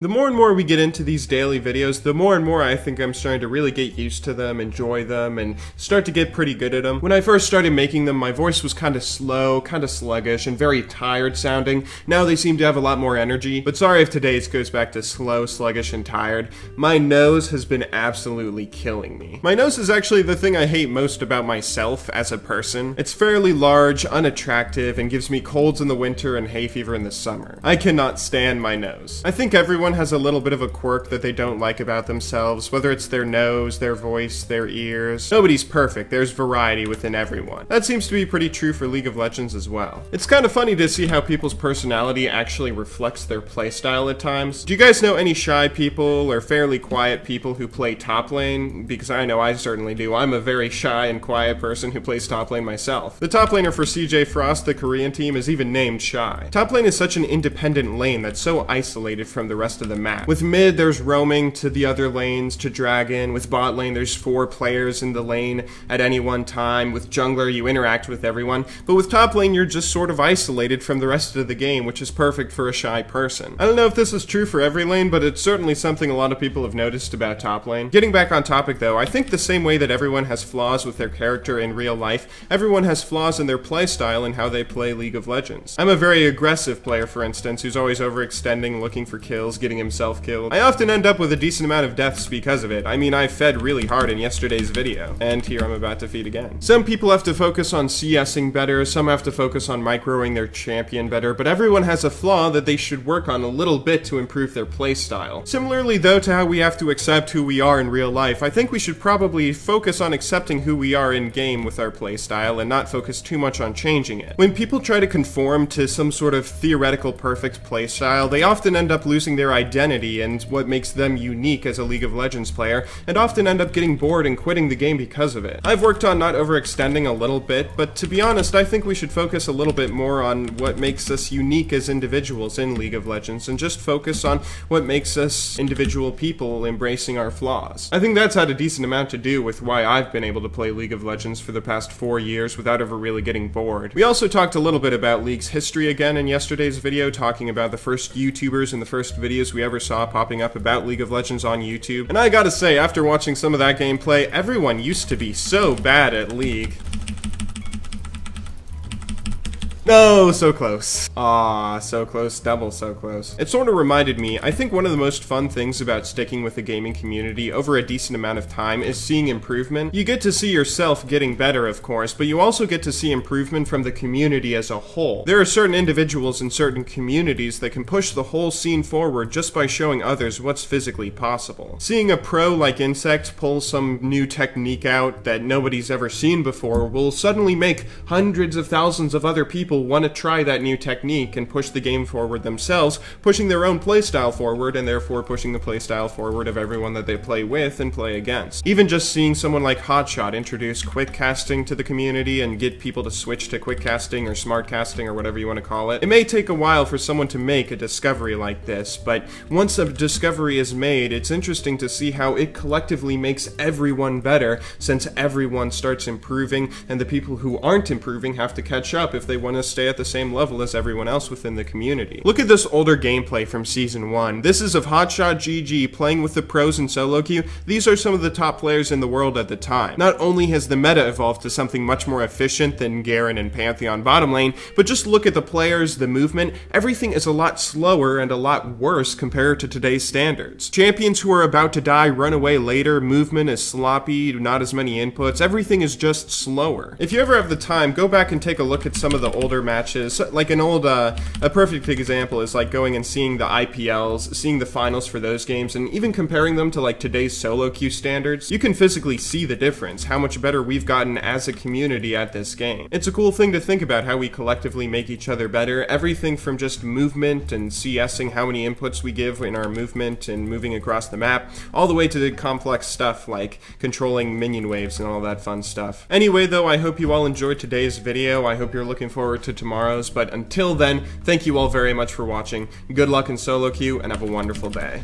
The more and more we get into these daily videos, the more and more I think I'm starting to really get used to them, enjoy them, and start to get pretty good at them. When I first started making them, my voice was kind of slow, kind of sluggish, and very tired sounding. Now they seem to have a lot more energy, but sorry if today's goes back to slow, sluggish, and tired. My nose has been absolutely killing me. My nose is actually the thing I hate most about myself as a person. It's fairly large, unattractive, and gives me colds in the winter and hay fever in the summer. I cannot stand my nose. I think everyone has a little bit of a quirk that they don't like about themselves, whether it's their nose, their voice, their ears. Nobody's perfect, there's variety within everyone. That seems to be pretty true for League of Legends as well. It's kind of funny to see how people's personality actually reflects their playstyle at times. Do you guys know any shy people or fairly quiet people who play top lane? Because I know I certainly do. I'm a very shy and quiet person who plays top lane myself. The top laner for CJ Frost, the Korean team, is even named Shy. Top lane is such an independent lane that's so isolated from the rest of the map. With mid, there's roaming to the other lanes to dragon. With bot lane, there's 4 players in the lane at any one time. With jungler, you interact with everyone. But with top lane, you're just sort of isolated from the rest of the game, which is perfect for a shy person. I don't know if this is true for every lane, but it's certainly something a lot of people have noticed about top lane. Getting back on topic though, I think the same way that everyone has flaws with their character in real life, everyone has flaws in their playstyle and how they play League of Legends. I'm a very aggressive player, for instance, who's always overextending, looking for kills, getting himself killed. I often end up with a decent amount of deaths because of it. I mean, I fed really hard in yesterday's video, and here I'm about to feed again. Some people have to focus on CSing better, some have to focus on microing their champion better, but everyone has a flaw that they should work on a little bit to improve their playstyle. Similarly though to how we have to accept who we are in real life, I think we should probably focus on accepting who we are in game with our playstyle and not focus too much on changing it. When people try to conform to some sort of theoretical perfect playstyle, they often end up losing their identity and what makes them unique as a League of Legends player, and often end up getting bored and quitting the game because of it. I've worked on not overextending a little bit, but to be honest, I think we should focus a little bit more on what makes us unique as individuals in League of Legends, and just focus on what makes us individual people embracing our flaws. I think that's had a decent amount to do with why I've been able to play League of Legends for the past 4 years without ever really getting bored. We also talked a little bit about League's history again in yesterday's video, talking about the first YouTubers and the first videos we ever saw popping up about League of Legends on YouTube. And I gotta say, after watching some of that gameplay, everyone used to be so bad at League. No, so close. Aw, so close, double so close. It sort of reminded me, I think one of the most fun things about sticking with the gaming community over a decent amount of time is seeing improvement. You get to see yourself getting better, of course, but you also get to see improvement from the community as a whole. There are certain individuals in certain communities that can push the whole scene forward just by showing others what's physically possible. Seeing a pro like Insect pull some new technique out that nobody's ever seen before will suddenly make hundreds of thousands of other people want to try that new technique and push the game forward themselves, pushing their own playstyle forward and therefore pushing the playstyle forward of everyone that they play with and play against. Even just seeing someone like Hotshot introduce quick casting to the community and get people to switch to quick casting or smart casting or whatever you want to call it. It may take a while for someone to make a discovery like this, but once a discovery is made, it's interesting to see how it collectively makes everyone better, since everyone starts improving and the people who aren't improving have to catch up if they want to stay at the same level as everyone else within the community. Look at this older gameplay from Season 1. This is of Hotshot GG playing with the pros in solo queue. These are some of the top players in the world at the time. Not only has the meta evolved to something much more efficient than Garen and Pantheon bottom lane, but just look at the players, the movement, everything is a lot slower and a lot worse compared to today's standards. Champions who are about to die run away later, movement is sloppy, not as many inputs, everything is just slower. If you ever have the time, go back and take a look at some of the older matches. Like an old, a perfect example is like going and seeing the IPLs, seeing the finals for those games, and even comparing them to like today's solo queue standards. You can physically see the difference, how much better we've gotten as a community at this game. It's a cool thing to think about how we collectively make each other better, everything from just movement and CSing, how many inputs we give in our movement and moving across the map, all the way to the complex stuff like controlling minion waves and all that fun stuff. Anyway though, I hope you all enjoyed today's video. I hope you're looking forward to tomorrow's, but until then, thank you all very much for watching. Good luck in solo queue and have a wonderful day.